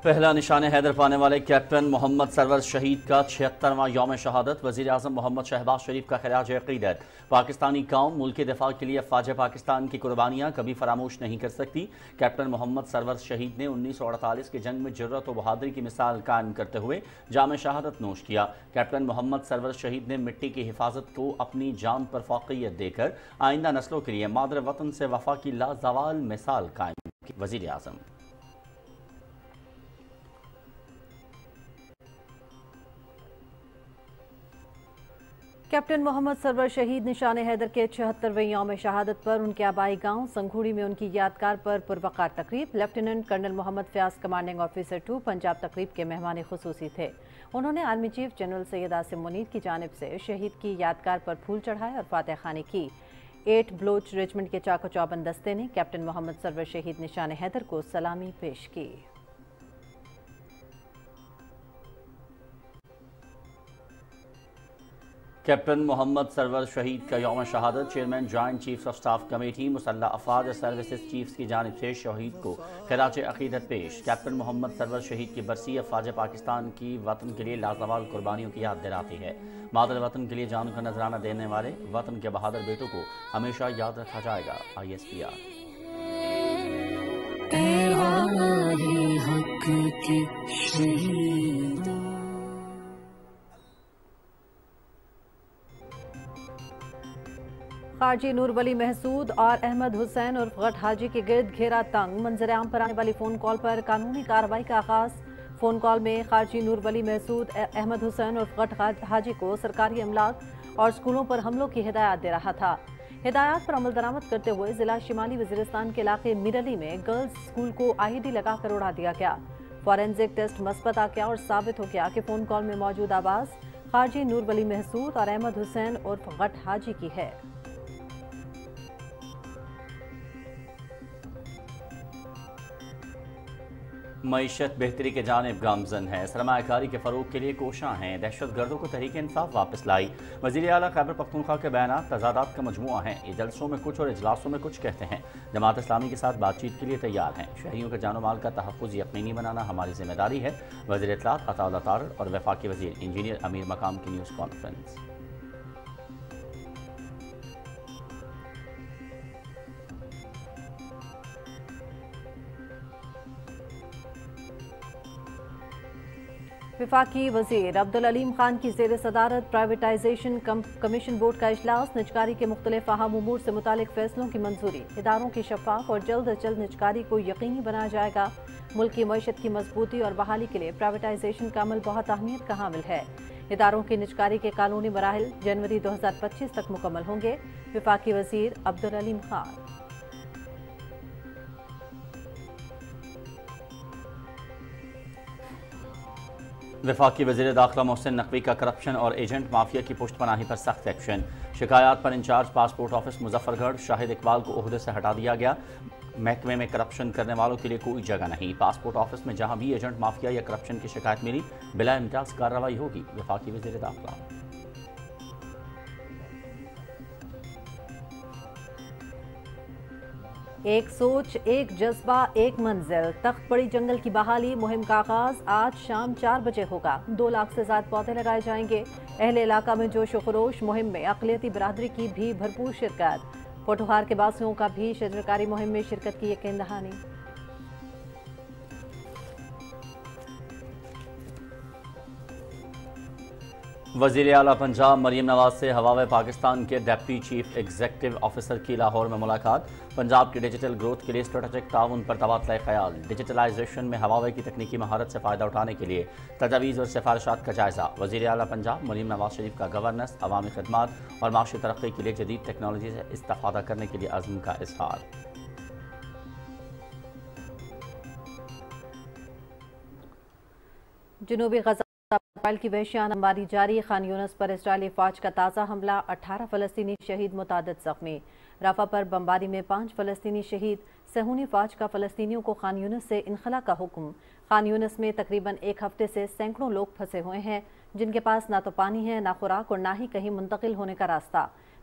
پہلا نشان حیدر پانے والے کیپٹن محمد سرور شہید کا 76واں یوم شہادت۔ وزیر اعظم محمد شہباز شریف کا خراج عقیدت۔ پاکستانی قوم ملک کے دفاع کے لیے افواج پاکستان کی قربانیاں کبھی فراموش نہیں کر سکتی۔ کیپٹن محمد سرور شہید نے 1948 کی جنگ میں جرأت و بہادری کی مثال قائم کرتے ہوئے جام شہادت نوش کیا۔ کیپٹن محمد سرور شہید نے مٹی کی حفاظت کو اپنی جان پر فوقیت دے کر آئندہ نسلوں کے لیے مادر وطن سے وفا کی لازوال مثال قائم کی۔ وزیر اعظم کیپٹن محمد سرور شہید نشان حیدر کے 76ویں یوم شہادت پر ان کے آبائی گاؤں سنگھوڑی میں ان کی یادگار پر پروقار تقریب۔ لیفٹیننٹ کرنل محمد فیاض کمانڈنگ آفیسر 2 پنجاب تقریب کے مہمان خصوصی تھے۔ انہوں نے army chief general Syed Asim Munir کی جانب سے شہید کی یادگار پر پھول چڑھائے اور فاتح خوانی کی۔ 8 بلوچ ریجمنٹ کے چاق و چوبند دستے نے کیپٹن محمد سرور شہید نشان حیدر کو سلامی پیش کی۔ کیپٹن محمد سرور شہید کا یوم شہادت chairman joint chiefs of staff committee مسلح افواج سروسز چیفز کی جانب سے شہید کو خراج عقیدت پیش۔ کیپٹن محمد سرور شہید کی برسی افواج پاکستان کی وطن کے لیے لازوال قربانیوں کی یاد دلاتی ہے۔ مادر وطن کے لیے جان کا نذرانہ دینے والے وطن کے بہادر بیٹوں کو ہمیشہ یاد رکھا جائے گا۔ ISPR خارجی نور ولی محسود اور احمد حسین عرف غٹ حاجی کے گرد گھیرا تنگ۔ منظر عام پر آنے والی فون کال پر قانونی کارروائی کا آغاز۔ فون کال میں خارجی نور ولی محسود احمد حسین عرف غٹ حاجی کو سرکاری املاک اور سکولوں پر حملوں کی ہدایات دے رہا تھا۔ ہدایات پر عمل درآمد کرتے ہوئے ضلع شمالی وزیرستان کے علاقے میرلی میں گرلز سکول کو IED لگا کر اڑا دیا گیا۔ فورینزک ٹیسٹ مثبت آ گیا اور ثابت ہو گیا کہ فون کال میں موجود آواز خارجی نور ولی محسود اور احمد حسین عرف غٹ حاجی کی ہے۔ معیشت بہتری کے جانب گامزن ہے، سرمایہ کاری کے فروغ کے لیے کوشاں ہیں، دہشت گردوں کو تحریک انصاف واپس لائی۔ وزیر اعلیٰ خیبر پختونخوا کے بیانات تضادات کا مجموعہ ہیں، یہ جلسوں میں کچھ اور اجلاسوں میں کچھ کہتے ہیں۔ جماعت اسلامی کے ساتھ بات چیت کے لیے تیار ہیں، شہریوں کے جان و مال کا تحفظ یقینی بنانا ہماری ذمہ داری ہے۔ وزیر اطلاعات عطا اللہ طارر اور وفاقی وزیر انجینئر امیر مقام کی نیوز کانفرنس۔ وفاقی وزیر عبدالعلیم خان کی زیر صدارت پرائیویٹائزیشن کمیشن بورڈ کا اجلاس۔ نجکاری کے مختلف اہم امور سے متعلق فیصلوں کی منظوری۔ اداروں کی شفاف اور جلد از جلد نجکاری کو یقینی بنایا جائے گا۔ ملک کی معیشت کی مضبوطی اور بحالی کے لیے پرائیویٹائزیشن کا عمل بہت اہمیت کا حامل ہے۔ اداروں کی نجکاری کے قانونی مراحل جنوری 2025 تک مکمل ہوں گے۔ وفاقی وزیر عبدالعلیم خان۔ وفاقی وزیر داخلہ محسن نقوی کا کرپشن اور ایجنٹ مافیا کی پشت پناہی پر سخت ایکشن۔ شکایات پر انچارج پاسپورٹ آفس مظفر گڑھ شاہد اقبال کو عہدے سے ہٹا دیا گیا۔ محکمے میں کرپشن کرنے والوں کے لیے کوئی جگہ نہیں۔ پاسپورٹ آفس میں جہاں بھی ایجنٹ مافیا یا کرپشن کی شکایت ملی بلا امتیاز کارروائی ہوگی۔ وفاقی وزیر داخلہ۔ ایک سوچ، ایک جذبہ، ایک منزل۔ تخت پڑی جنگل کی بحالی مہم کا آغاز آج شام 4 بجے ہوگا۔ 2 لاکھ سے زائد پودے لگائے جائیں گے۔ اہل علاقہ میں جوش و خروش۔ مہم میں اقلیتی برادری کی بھی بھرپور شرکت۔ پوٹھوہار کے باسیوں کا بھی شجرکاری مہم میں شرکت کی یقین دہانی۔ وزیر اعلیٰ پنجاب مریم نواز سے ہواوے پاکستان کے ڈپٹی چیف ایگزیکٹو آفیسر کی لاہور میں ملاقات۔ پنجاب کی ڈیجیٹل گروتھ کے لیے اسٹریٹجک تعاون پر تبادلہ خیال۔ ڈیجیٹلائزیشن میں ہواوے کی تکنیکی مہارت سے فائدہ اٹھانے کے لیے تجاویز اور سفارشات کا جائزہ۔ وزیر اعلیٰ پنجاب مریم نواز شریف کا گورننس، عوامی خدمات اور معاشی ترقی کے لیے جدید ٹیکنالوجی سے استفادہ کرنے کے لیے عزم کا اظہار۔ جنوبی غزہ اسرائیل کی وحشیانہ بمباری جاری۔ خان یونس پر اسرائیلی فوج کا تازہ حملہ، 18 فلسطینی شہید، متعدد زخمی۔ رفح پر بمباری میں 5 فلسطینی شہید۔ صہیونی فوج کا فلسطینیوں کو خان یونس سے انخلا کا حکم۔ خان یونس میں تقریباً 1 ہفتے سے سینکڑوں لوگ پھنسے ہوئے ہیں، جن کے پاس نہ تو پانی ہے، نہ خوراک اور نہ ہی کہیں منتقل ہونے کا راستہ۔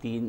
3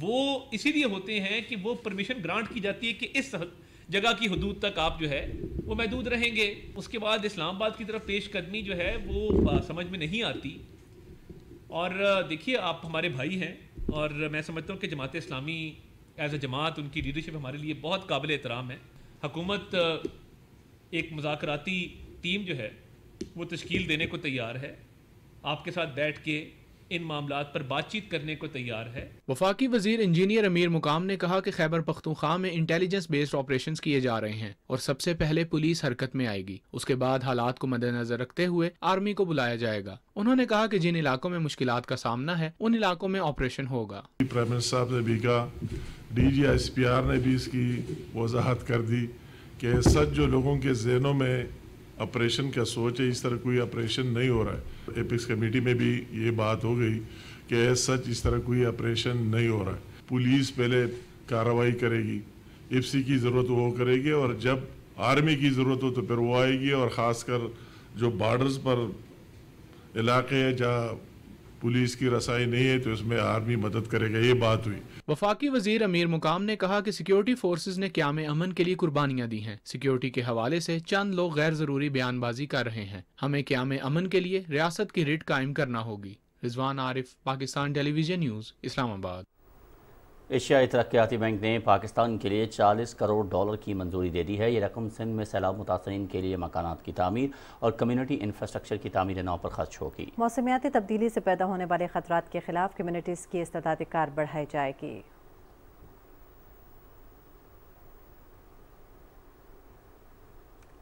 وہ اسی لیے ہوتے ہیں کہ وہ پرمیشن گرانٹ کی جاتی ہے کہ اس جگہ کی حدود تک آپ جو ہے وہ محدود رہیں گے. اس کے بعد اسلام آباد کی طرف پیش قدمی جو ہے وہ سمجھ میں نہیں آتی. اور دیکھیے آپ ہمارے بھائی ہیں اور میں سمجھتا ہوں کہ جماعت اسلامی ایز اے جماعت ان کی لیڈرشپ ہمارے لیے بہت قابل احترام ہے. حکومت ایک مذاکراتی ٹیم جو ہے وہ تشکیل دینے کو تیار ہے, آپ کے ساتھ بیٹھ کے ان معاملات پر بات چیت کرنے کو تیار ہے. وفاقی وزیر انجینئر امیر مقام نے کہا کہ خیبر پختونخوا میں انٹیلیجنس بیسڈ آپریشنز کیے جا رہے ہیں اور سب سے پہلے پولیس حرکت میں آئے گی, اس کے بعد حالات کو مد نظر رکھتے ہوئے آرمی کو بلایا جائے گا. انہوں نے کہا کہ جن علاقوں میں مشکلات کا سامنا ہے ان علاقوں میں آپریشن ہوگا. پرائم منسٹر صاحب نے بھی کہا, D G S P R نے بھی اس کی وضاحت کر دی کہ سچ جو لوگوں کے ذہنوں میں آپریشن کا سوچ ہے, اس طرح کوئی آپریشن نہیں ہو رہا ہے. ایپکس کمیٹی میں بھی یہ بات ہو گئی کہ سچ اس طرح کوئی آپریشن نہیں ہو رہا ہے. پولیس پہلے کارروائی کرے گی, ایف سی کی ضرورت وہ کرے گی, اور جب آرمی کی ضرورت ہو تو پھر وہ آئے گی. اور خاص کر جو بارڈرز پر علاقے ہیں جہاں پولیس کی رسائی نہیں ہے تو اس میں آرمی مدد کرے گا. یہ بات ہوئی. وفاقی وزیر امیر مقام نے کہا کہ سیکیورٹی فورسز نے قیام امن کے لیے قربانیاں دی ہیں. سیکیورٹی کے حوالے سے چند لوگ غیر ضروری بیان بازی کر رہے ہیں. ہمیں قیام امن کے لیے ریاست کی ریٹ قائم کرنا ہوگی. رضوان عارف, پاکستان ٹیلی ویژن نیوز, اسلام آباد. ایشیائی ترقیاتی بینک نے پاکستان کے لیے $40 کروڑ کی منظوری دے دی ہے. یہ رقم سندھ میں سیلاب متاثرین کے لیے مکانات کی تعمیر اور کمیونٹی انفراسٹرکچر کی تعمیر نو پر خرچ ہوگی. موسمیاتی تبدیلی سے پیدا ہونے والے خطرات کے خلاف کمیونٹیز کی استعداد کار بڑھائی جائے گی.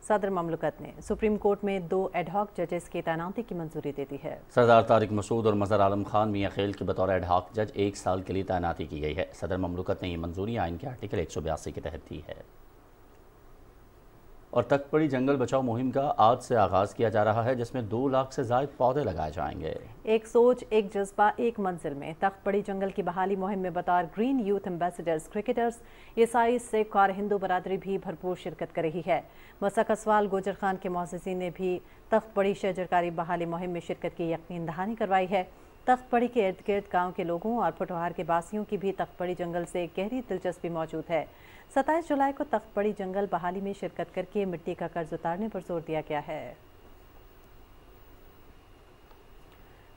صدر مملکت نے سپریم کورٹ میں 2 ایڈ ہاک ججز کی تعیناتی کی منظوری دے دی ہے. سردار طارق مسعود اور مظہر عالم خان میاں خیل کے بطور ایڈ ہاک جج 1 سال کے لیے تعیناتی کی گئی ہے. صدر مملکت نے یہ منظوری آئین کے آرٹیکل 182 کے تحت دی ہے. اور تخت پڑی جنگل بچاؤ مہم کا آج سے آغاز کیا جا رہا ہے, جس میں 2 لاکھ سے زائد پودے لگائے جائیں گے. ایک سوچ, ایک جذبہ, ایک منزل میں تخت پڑی جنگل کی بحالی مہم میں بطور گرین یوتھ ایمبیسڈرز کرکٹرز, عیسائی, سکھ اور ہندو برادری بھی بھرپور شرکت کر رہی ہے. مسا کسوال گوجر خان کے معززین نے بھی تخت پڑی شجرکاری بحالی مہم میں شرکت کی یقین دہانی کروائی ہے. تخت پڑی کے ارد گرد گاؤں کے لوگوں اور پٹوہار کے باسیوں کی بھی تخت پڑی جنگل سے گہری دلچسپی موجود ہے. 27 جولائی کو تخت پڑی جنگل بحالی میں شرکت کر کے مٹی کا قرض اتارنے پر زور دیا گیا ہے.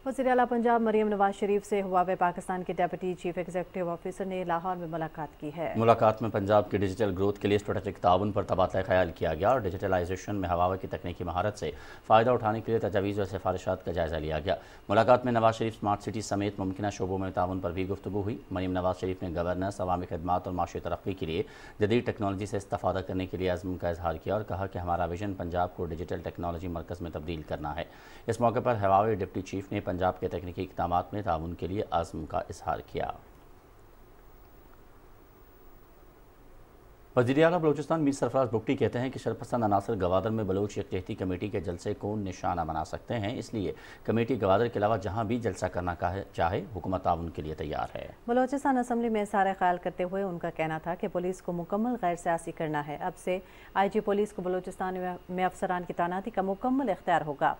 وزیر اعلیٰ پنجاب مریم نواز شریف سے ہواوے پاکستان کے ڈیپٹی چیف ایگزیکٹو آفیسر نے لاہور میں ملاقات کی ہے. ملاقات میں پنجاب کی ڈیجیٹل گروتھ کے لیے اسٹریٹجک تعاون پر تبادلہ خیال کیا گیا اور ڈیجیٹلائزیشن میں ہواوے کی تکنیکی مہارت سے فائدہ اٹھانے کے لیے تجاویز اور سفارشات کا جائزہ لیا گیا. ملاقات میں نواز شریف اسمارٹ سٹی سمیت ممکنہ شعبوں میں تعاون پر بھی گفتگو ہوئی. مریم نواز شریف نے گورننس, عوامی خدمات اور معاشی ترقی کے لیے جدید ٹیکنالوجی سے استفادہ کرنے کے لیے عزم کا اظہار کیا اور کہا کہ ہمارا ویژن پنجاب کو ڈیجیٹل ٹیکنالوجی مرکز میں تبدیل کرنا ہے. اس موقع پر ہواوے ڈپٹی چیف نے پنجاب کے تکنیکی اقدامات میں تعاون کے لیے عزم کا اظہار کیا. وزیر اعلیٰ بلوچستان میر سرفراز بگٹی کہتے ہیں کہ شرپسند عناصر گوادر میں بلوچ یکجہتی کمیٹی کے جلسے کو نشانہ بنا سکتے ہیں, اس لیے کمیٹی گوادر کے علاوہ جہاں بھی جلسہ کرنا چاہے حکومت تعاون کے لیے تیار ہے. بلوچستان اسمبلی میں اظہار خیال کرتے ہوئے ان کا کہنا تھا کہ پولیس کو مکمل غیر سیاسی کرنا ہے. اب سے آئی جی پولیس کو بلوچستان میں افسران کی تعیناتی کا مکمل اختیار ہوگا.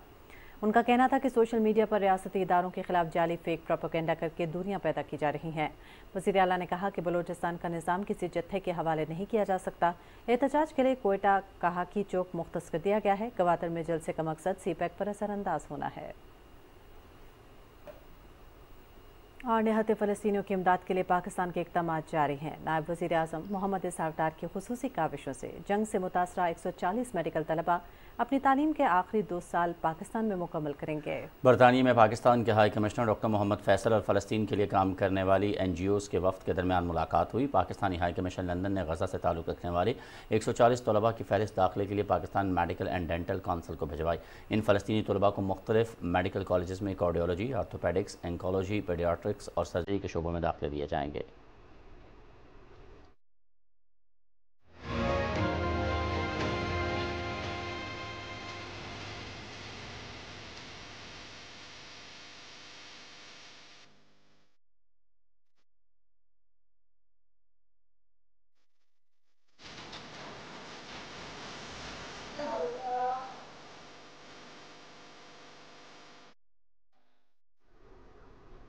ان کا کہنا تھا کہ سوشل میڈیا پر ریاستی اداروں کے خلاف جعلی فیک پروپیگنڈا کر کے دوریاں پیدا کی جا رہی ہیں. وزیر اعلیٰ نے کہا کہ بلوچستان کا نظام کسی جتھے کے حوالے نہیں کیا جا سکتا. احتجاج کے لیے کوئٹہ کہاکی چوک مختص کر دیا گیا ہے. گوادر میں جلسے کا مقصد سی پیک پر اثر انداز ہونا ہے. اور نہتے فلسطینیوں کی امداد کے لیے پاکستان کے اقدامات جاری ہیں. نائب وزیر اعظم محمد اسحاق ڈار کی خصوصی کاوشوں سے جنگ سے متاثرہ 140 میڈیکل طلبہ اپنی تعلیم کے آخری 2 سال پاکستان میں مکمل کریں گے. برطانیہ میں پاکستان کے ہائی کمشنر ڈاکٹر محمد فیصل اور فلسطین کے لیے کام کرنے والی این جی اوز کے وفد کے درمیان ملاقات ہوئی. پاکستانی ہائی کمیشن لندن نے غزہ سے تعلق رکھنے والے 140 طلباء کی فہرست داخلے کے لیے Pakistan medical and dental council کو بھجوائی. ان فلسطینی طلباء کو مختلف میڈیکل کالجز میں کارڈیولوجی, آرتھوپیڈکس, انکولوجی, پیڈیاٹرکس اور سرجری کے شعبوں میں داخلے دیے جائیں گے.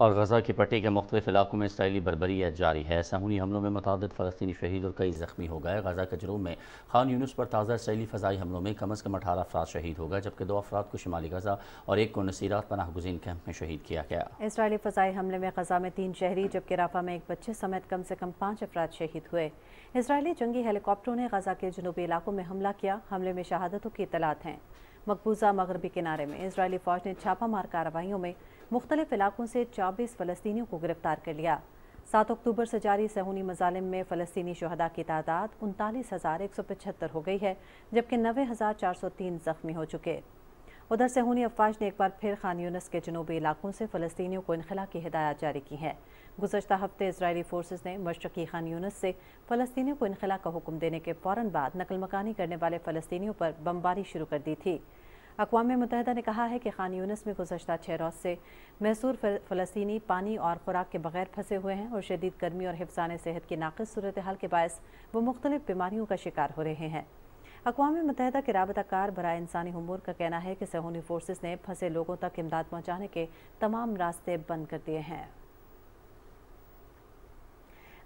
اور غزہ کی پٹی کے مختلف علاقوں میں اسرائیلی بربریت جاری ہے۔ سامونی حملوں میں متعدد فلسطینی شہید اور کئی زخمی ہو گئے۔ غزہ کے جنوب میں خان یونس پر تازہ اسرائیلی فضائی حملوں میں کم از کم 18 افراد شہید ہو گئے، جبکہ 2 افراد کو شمالی غزہ اور 1 کو نصیرات پناہ گزین کیمپ میں شہید کیا گیا۔ اسرائیلی فضائی حملے میں غزہ میں 3 شہری جبکہ رافع میں 1 بچے سمیت کم سے کم 5 افراد شہید ہوئے۔ اسرائیلی جنگی ہیلی کاپٹروں نے غزہ کے جنوبی علاقوں میں حملہ کیا۔ حملے میں شہادتوں کی اطلاعات ہیں۔ مقبوضہ مغربی کنارے میں اسرائیلی فوج نے چھاپہ مار کارروائیوں میں مختلف علاقوں سے 24 فلسطینیوں کو گرفتار کر لیا۔ 7 اکتوبر سے جاری صہیونی مظالم میں فلسطینی شہداء کی تعداد 39,175 ہو گئی ہے، جبکہ 90,403 زخمی ہو چکے۔ ادھر صہیونی افواج نے ایک بار پھر خان یونس کے جنوبی علاقوں سے فلسطینیوں کو انخلاء کی ہدایات جاری کی ہیں۔ گزشتہ ہفتے اسرائیلی فورسز نے مشرقی خان یونس سے فلسطینیوں کو انخلاء کا حکم دینے کے فوراً بعد نقل مکانی کرنے والے فلسطینیوں پر بمباری شروع کر دی تھی۔ اقوام متحدہ نے کہا ہے کہ خان یونس میں گزشتہ 6 روز سے محصور فلسطینی پانی اور خوراک کے بغیر پھنسے ہوئے ہیں اور شدید گرمی اور حفظان صحت کی ناقص صورتحال کے باعث وہ مختلف بیماریوں کا شکار ہو رہے ہیں۔ اقوام متحدہ کے رابطہ کار برائے انسانی امور کا کہنا ہے کہ صہیونی فورسز نے پھنسے لوگوں تک امداد پہنچانے کے تمام راستے بند کر دیے ہیں۔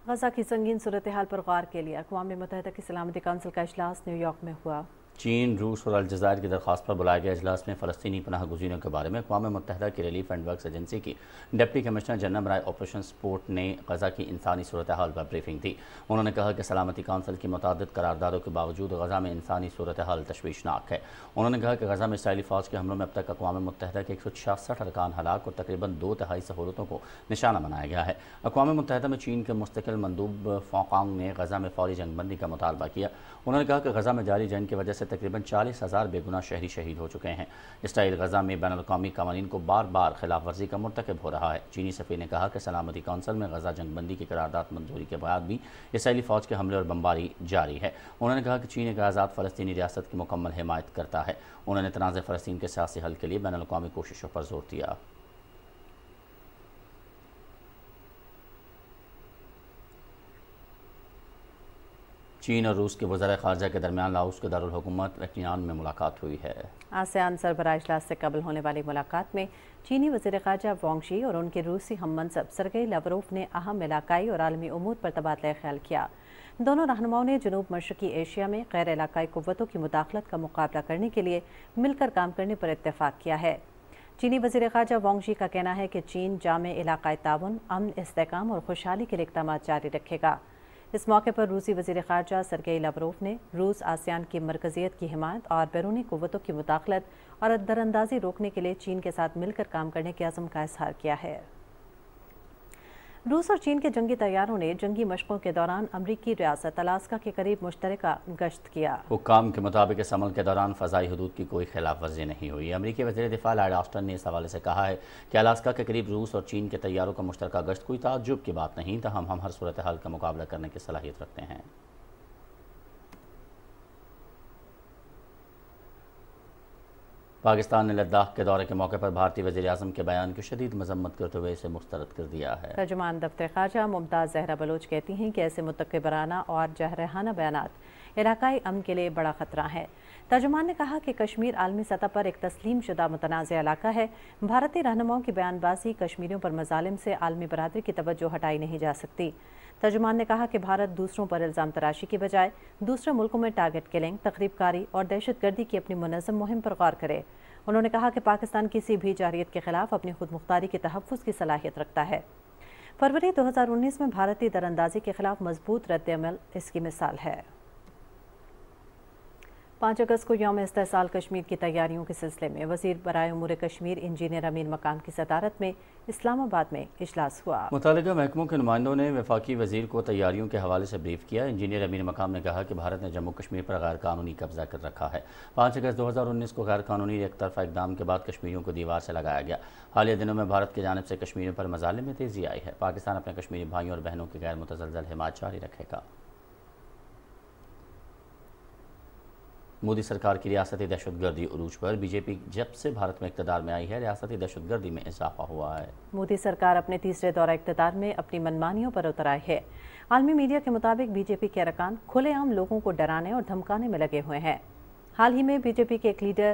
غزہ کی سنگین صورتحال پر غور کے لیے اقوام متحدہ کی سلامتی کونسل کا اجلاس نیو یارک میں ہوا۔ چین، روس اور الجزائر کی درخواست پر بلائے گئے اجلاس میں فلسطینی پناہ گزینوں کے بارے میں اقوام متحدہ کی ریلیف اینڈ ورکس ایجنسی کی ڈپٹی کمشنر جنرل برائے آپریشن سپورٹ نے غزہ کی انسانی صورتحال پر بریفنگ دی۔ انہوں نے کہا کہ سلامتی کونسل کی متعدد قراردادوں کے باوجود غزہ میں انسانی صورتحال تشویشناک ہے۔ انہوں نے کہا کہ غزہ میں اسرائیلی فوج کے حملوں میں اب تک اقوام متحدہ کے 166 ارکان ہلاک اور تقریباً 2/3 سہولتوں کو نشانہ بنایا گیا ہے۔ اقوام متحدہ میں چین کے مستقل مندوب فوقانگ نے غزہ میں فوری جنگ بندی کا مطالبہ کیا۔ انہوں نے کہا کہ غزہ میں جاری جنگ کی وجہ سے تقریباً 40,000 بے گناہ شہری شہید ہو چکے ہیں۔ اسرائیل غزہ میں بین الاقوامی قوانین کو بار بار خلاف ورزی کا مرتکب ہو رہا ہے۔ چینی سفیر نے کہا کہ سلامتی کونسل میں غزہ جنگ بندی کی قرارداد منظوری کے بعد بھی اسرائیلی فوج کے حملے اور بمباری جاری ہے۔ انہوں نے کہا کہ چین ایک آزاد فلسطینی ریاست کی مکمل حمایت کرتا ہے۔ انہوں نے تنازع فلسطین کے سیاسی حل کے لیے بین الاقوامی کوششوں پر زور دیا۔ چین اور روس کے وزراء خارجہ کے درمیان لاؤس کے دارالحکومت ویتنام میں ملاقات ہوئی ہے۔ آسیان سربراہ اجلاس سے قبل ہونے والی ملاقات میں چینی وزیر خارجہ وانگ شی اور ان کے روسی ہم منصب سرگئی لاوروف نے اہم علاقائی اور عالمی امور پر تبادلہ خیال کیا۔ دونوں رہنماؤں نے جنوب مشرقی ایشیا میں غیر علاقائی قوتوں کی مداخلت کا مقابلہ کرنے کے لیے مل کر کام کرنے پر اتفاق کیا ہے۔ چینی وزیر خارجہ وانگ شی کا کہنا ہے کہ چین جامع علاقائی تعاون، امن، استحکام اور خوشحالی کے لیے اقدامات جاری رکھے گا۔ اس موقع پر روسی وزیر خارجہ سرگئی لاوروف نے روس آسیان کی مرکزیت کی حمایت اور بیرونی قوتوں کی مداخلت اور دراندازی روکنے کے لیے چین کے ساتھ مل کر کام کرنے کے عزم کا اظہار کیا ہے۔ روس اور چین کے جنگی طیاروں نے جنگی مشقوں کے دوران امریکی ریاست الاسکا کے قریب مشترکہ گشت کیا۔ حکام کے مطابق اس عمل کے دوران فضائی حدود کی کوئی خلاف ورزی نہیں ہوئی۔ امریکی وزیر دفاع لائیڈ آسٹن نے اس حوالے سے کہا ہے کہ الاسکا کے قریب روس اور چین کے طیاروں کا مشترکہ گشت کوئی تعجب کی بات نہیں، تاہم ہم ہر صورتحال کا مقابلہ کرنے کی صلاحیت رکھتے ہیں۔ پاکستان نے لداخ کے دورے کے موقع پر بھارتی وزیر اعظم کے بیان کی شدید مذمت کرتے ہوئے اسے مسترد کر دیا ہے۔ ترجمان دفتر خارجہ ممتاز زہرا بلوچ کہتی ہیں کہ ایسے متکبرانہ اور جارحانہ بیانات علاقائی امن کے لیے بڑا خطرہ ہیں۔ ترجمان نے کہا کہ کشمیر عالمی سطح پر ایک تسلیم شدہ متنازع علاقہ ہے۔ بھارتی رہنماؤں کی بیان بازی کشمیریوں پر مظالم سے عالمی برادری کی توجہ ہٹائی نہیں جا سکتی۔ ترجمان نے کہا کہ بھارت دوسروں پر الزام تراشی کی بجائے دوسرے ملکوں میں ٹارگٹ کلنگ، تخریب کاری اور دہشت گردی کی اپنی منظم مہم پر غور کرے۔ انہوں نے کہا کہ پاکستان کسی بھی جارحیت کے خلاف اپنی خود مختاری کے تحفظ کی صلاحیت رکھتا ہے۔ فروری 2019 میں بھارتی دراندازی کے خلاف مضبوط رد عمل اس کی مثال ہے۔ 5 اگست کو یوم استحصال کشمیر کی تیاریوں کے سلسلے میں وزیر برائے امور کشمیر انجینئر امین مقام کی صدارت میں اسلام آباد میں اجلاس ہوا۔ متعلقہ محکموں کے نمائندوں نے وفاقی وزیر کو تیاریوں کے حوالے سے بریف کیا۔ انجینئر امین مقام نے کہا کہ بھارت نے جموں کشمیر پر غیر قانونی قبضہ کر رکھا ہے۔ 5 اگست 2019 کو غیر قانونی ایک طرفہ اقدام کے بعد کشمیریوں کو دیوار سے لگایا گیا۔ حالیہ دنوں میں بھارت کی جانب سے کشمیریوں پر مظالم میں تیزی آئی ہے۔ پاکستان اپنے کشمیری بھائیوں اور بہنوں کی غیر متزلزل حمایت جاری رکھے گا۔ مودی سرکار کی ریاستی دہشت گردی عروج پر بی جے پی جب سے بھارت میں اقتدار میں آئی ہے ریاستی دہشت گردی میں اضافہ ہوا ہے۔ مودی سرکار اپنے تیسرے دورہ اقتدار میں اپنی منمانیوں پر اتر آئی ہے۔ عالمی میڈیا کے مطابق بی جے پی کے ارکان کھلے عام لوگوں کو ڈرانے اور دھمکانے میں لگے ہوئے ہیں۔ حال ہی میں بی جے پی کے ایک لیڈر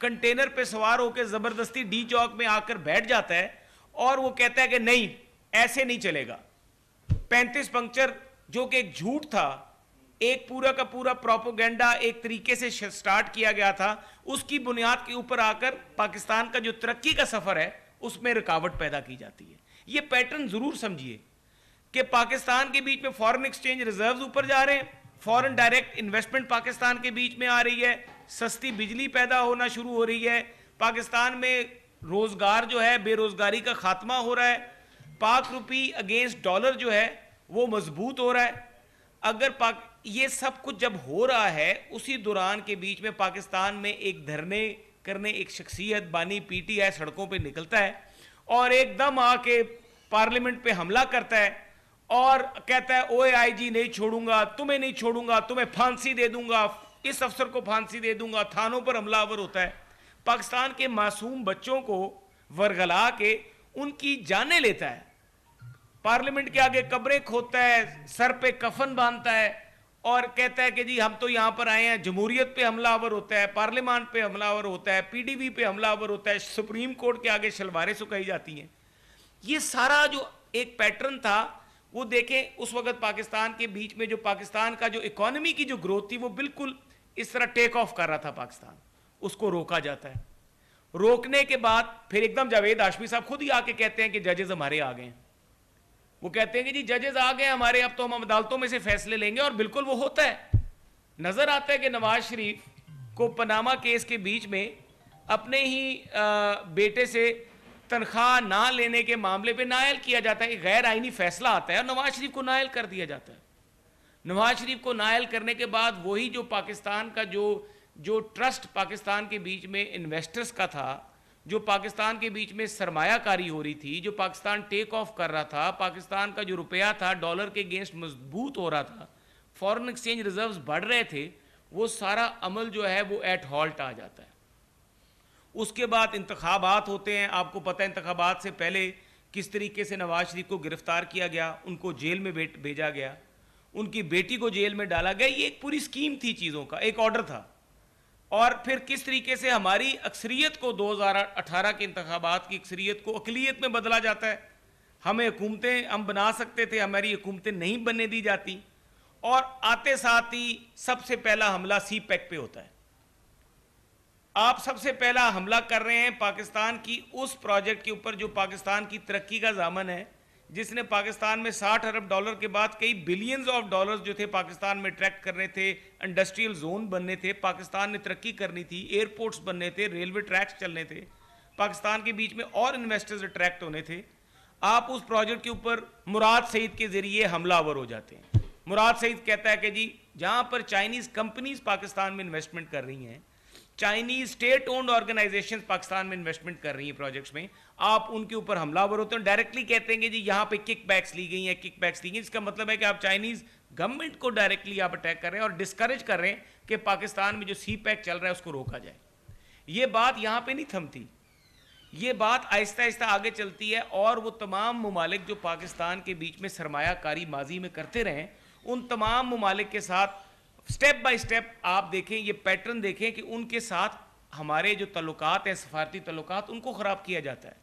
کنٹینر پہ سوار ہو کے زبردستی ڈی چوک میں آ کر بیٹھ جاتا ہے اور وہ کہتا ہے کہ نہیں ایسے نہیں چلے گا. 35 پنکچر جو کہ ایک جھوٹ تھا, ایک پورا کا پورا پروپیگنڈا ایک طریقے سے سٹارٹ کیا گیا تھا, اس کی بنیاد کے اوپر آ کر پاکستان کا جو ترقی کا سفر ہے اس میں رکاوٹ پیدا کی جاتی ہے. یہ پیٹرن ضرور سمجھیے کہ پاکستان کے بیچ میں فارن ایکسچینج ریزروز اوپر جا رہے ہیں, فارن ڈائریکٹ انویسٹمنٹ پاکستان کے بیچ میں آ رہی ہے, سستی بجلی پیدا ہونا شروع ہو رہی ہے, پاکستان میں روزگار جو ہے بے روزگاری کا خاتمہ ہو رہا ہے, پاک روپی اگینسٹ ڈالر جو ہے وہ مضبوط ہو رہا ہے. اگر یہ سب کچھ جب ہو رہا ہے اسی دوران کے بیچ میں پاکستان میں ایک دھرنے کرنے ایک شخصیت بانی پی ٹی آئی سڑکوں پہ نکلتا ہے اور ایک دم آ کے پارلیمنٹ پہ حملہ کرتا ہے اور کہتا ہے اوے آئی جی نہیں چھوڑوں گا, تمہیں نہیں چھوڑوں گا, تمہیں پھانسی دے دوں گا, اس افسر کو پھانسی دے دوں گا, تھانوں پر حملہ آور ہوتا ہے, پاکستان کے معصوم بچوں کو ورغلا کے ان کی جانیں لیتا ہے, پارلیمنٹ کے آگے قبریں کھودتا ہے, سر پہ کفن باندھتا ہے اور کہتا ہے کہ جی ہم تو یہاں پر آئے ہیں. جمہوریت پہ حملہ آور ہوتا ہے, پارلیمان پہ حملہ آور ہوتا ہے, پی ڈی وی پہ حملہ آور ہوتا ہے, سپریم کورٹ کے آگے شلواریں سکھائی جاتی ہیں. یہ سارا جو ایک پیٹرن تھا وہ دیکھیں اس وقت پاکستان کے بیچ میں جو پاکستان کا جو اکانومی کی جو گروتھ تھی وہ بالکل اس طرح ٹیک آف کر رہا تھا پاکستان, اس کو روکا جاتا ہے. روکنے کے بعد پھر ایک دم جاوید ہاشمی صاحب خود ہی آ کے کہتے ہیں کہ ججز ہمارے آ گئے ہیں. وہ کہتے ہیں کہ جی ججز آ گئے ہمارے, اب تو ہم عدالتوں میں سے فیصلے لیں گے, اور بالکل وہ ہوتا ہے. نظر آتا ہے کہ نواز شریف کو پاناما کیس کے بیچ میں اپنے ہی بیٹے سے تنخواہ نہ لینے کے معاملے پہ نائل کیا جاتا ہے, غیر آئینی فیصلہ آتا ہے اور نواز شریف کو نائل کر دیا جاتا ہے. نواز شریف کو نائل کرنے کے بعد وہی جو پاکستان کا جو ٹرسٹ پاکستان کے بیچ میں انویسٹرز کا تھا, جو پاکستان کے بیچ میں سرمایہ کاری ہو رہی تھی, جو پاکستان ٹیک آف کر رہا تھا, پاکستان کا جو روپیہ تھا ڈالر کے اگینسٹ مضبوط ہو رہا تھا, فارن ایکسچینج ریزروز بڑھ رہے تھے, وہ سارا عمل جو ہے وہ ایٹ ہالٹ آ جاتا ہے. اس کے بعد انتخابات ہوتے ہیں. آپ کو پتہ ہے انتخابات سے پہلے کس طریقے سے نواز شریف کو گرفتار کیا گیا, ان کو جیل میں بھیجا گیا, ان کی بیٹی کو جیل میں ڈالا گیا. یہ ایک پوری اسکیم تھی چیزوں کا, ایک آرڈر تھا. اور پھر کس طریقے سے ہماری اکثریت کو 2018 کے انتخابات کی اکثریت کو اقلیت میں بدلا جاتا ہے. ہمیں حکومتیں ہم بنا سکتے تھے, ہماری حکومتیں نہیں بننے دی جاتی, اور آتے ساتھ ہی سب سے پہلا حملہ سی پیک پہ ہوتا ہے. آپ سب سے پہلا حملہ کر رہے ہیں پاکستان کی اس پروجیکٹ کے اوپر جو پاکستان کی ترقی کا ضامن ہے, جس نے پاکستان میں 60 ارب ڈالر کے بعد کئی بلینز آف ڈالرز جو تھے پاکستان میں اٹریکٹ کرنے تھے, انڈسٹریل زون بننے تھے, پاکستان نے ترقی کرنی تھی, ایئرپورٹس بننے تھے, ریلوے ٹریکس چلنے تھے, پاکستان کے بیچ میں اور انویسٹرز اٹریکٹ ہونے تھے. آپ اس پروجیکٹ کے اوپر مراد سعید کے ذریعے حملہ آور ہو جاتے ہیں. مراد سعید کہتا ہے کہ جی جہاں پر چائنیز کمپنیز پاکستان میں انویسٹمنٹ کر رہی ہیں, Chinese state owned organisations Pakistan میں انویسٹمنٹ کر رہی ہیں پروجیکٹس میں, آپ ان کے اوپر حملہ آور ہوتے ہیں. ڈائریکٹلی کہتے ہیں کہ جی یہاں پہ کک بیکس لی گئی ہیں, کک بیکس لی گئی. اس کا مطلب ہے کہ آپ چائنیز گورنمنٹ کو ڈائریکٹلی آپ اٹیک کر رہے ہیں اور ڈسکریج کر رہے ہیں کہ پاکستان میں جو سی پیک چل رہا ہے اس کو روکا جائے. یہ بات یہاں پہ نہیں تھمتی, یہ بات آہستہ آہستہ آگے چلتی ہے, اور وہ تمام ممالک جو پاکستان کے بیچ میں سرمایہ کاری ماضی میں کرتے رہے, ان تمام ممالک کے ساتھ سٹیپ بائی سٹیپ آپ دیکھیں, یہ پیٹرن دیکھیں کہ ان کے ساتھ ہمارے جو تعلقات ہیں سفارتی تعلقات ان کو خراب کیا جاتا ہے.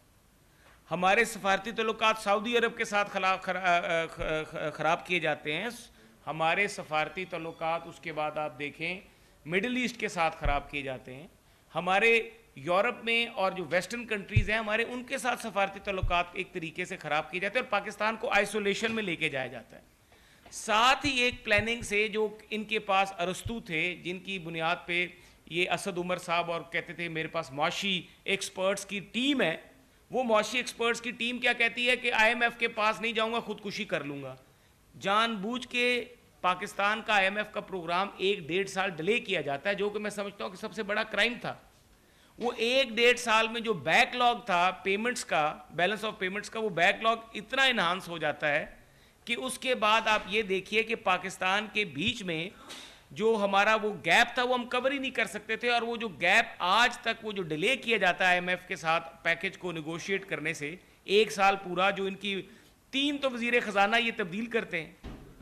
ہمارے سفارتی تعلقات سعودی عرب کے ساتھ خراب کیے جاتے ہیں, ہمارے سفارتی تعلقات اس کے بعد آپ دیکھیں مڈل ایسٹ کے ساتھ خراب کیے جاتے ہیں, ہمارے یورپ میں اور جو ویسٹرن کنٹریز ہیں ہمارے ان کے ساتھ سفارتی تعلقات ایک طریقے سے خراب کیے جاتے ہیں, اور پاکستان کو آئسولیشن میں لے کے جایا جاتا ہے. ساتھ ہی ایک پلاننگ سے جو ان کے پاس ارسطو تھے, جن کی بنیاد پہ یہ اسد عمر صاحب اور کہتے تھے میرے پاس معاشی ایکسپرٹس کی ٹیم ہے, وہ معاشی ایکسپرٹس کی ٹیم کیا کہتی ہے کہ آئی ایم ایف کے پاس نہیں جاؤں گا, خودکشی کر لوں گا. جان بوجھ کے پاکستان کا آئی ایم ایف کا پروگرام 1-1.5 سال ڈیلے کیا جاتا ہے, جو کہ میں سمجھتا ہوں کہ سب سے بڑا کرائم تھا. وہ 1-1.5 سال میں جو بیک لاگ تھا پیمنٹس کا, بیلنس آف پیمنٹس کا, وہ بیک لاگ اتنا انہانس ہو جاتا ہے کہ اس کے بعد آپ یہ دیکھیے کہ پاکستان کے بیچ میں جو ہمارا وہ گیپ تھا وہ ہم کور ہی نہیں کر سکتے تھے, اور وہ جو گیپ آج تک وہ جو ڈیلے کیا جاتا ہے آئی ایم ایف کے ساتھ پیکج کو نیگوشیٹ کرنے سے 1 سال پورا, جو ان کی 3 تو وزیر خزانہ یہ تبدیل کرتے ہیں,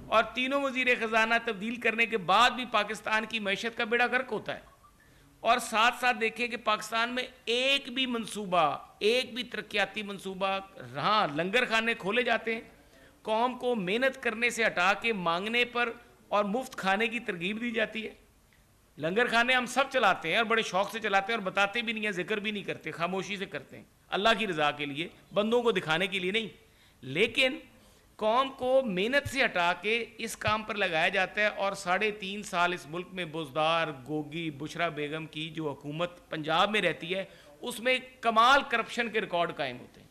اور تینوں وزیر خزانہ تبدیل کرنے کے بعد بھی پاکستان کی معیشت کا بیڑا غرق ہوتا ہے. اور ساتھ ساتھ دیکھیں کہ پاکستان میں ایک بھی منصوبہ، ایک بھی ترقیاتی منصوبہ، ہاں لنگر خانے کھولے جاتے ہیں، قوم کو محنت کرنے سے ہٹا کے مانگنے پر اور مفت کھانے کی ترغیب دی جاتی ہے۔ لنگر خانے ہم سب چلاتے ہیں اور بڑے شوق سے چلاتے ہیں اور بتاتے بھی نہیں ہیں، ذکر بھی نہیں کرتے، خاموشی سے کرتے ہیں، اللہ کی رضا کے لیے، بندوں کو دکھانے کے لیے نہیں، لیکن قوم کو محنت سے ہٹا کے اس کام پر لگایا جاتا ہے۔ اور 3.5 سال اس ملک میں بزدار، گوگی، بشرا بیگم کی جو حکومت پنجاب میں رہتی ہے، اس میں کمال کرپشن کے ریکارڈ قائم ہوتے ہیں۔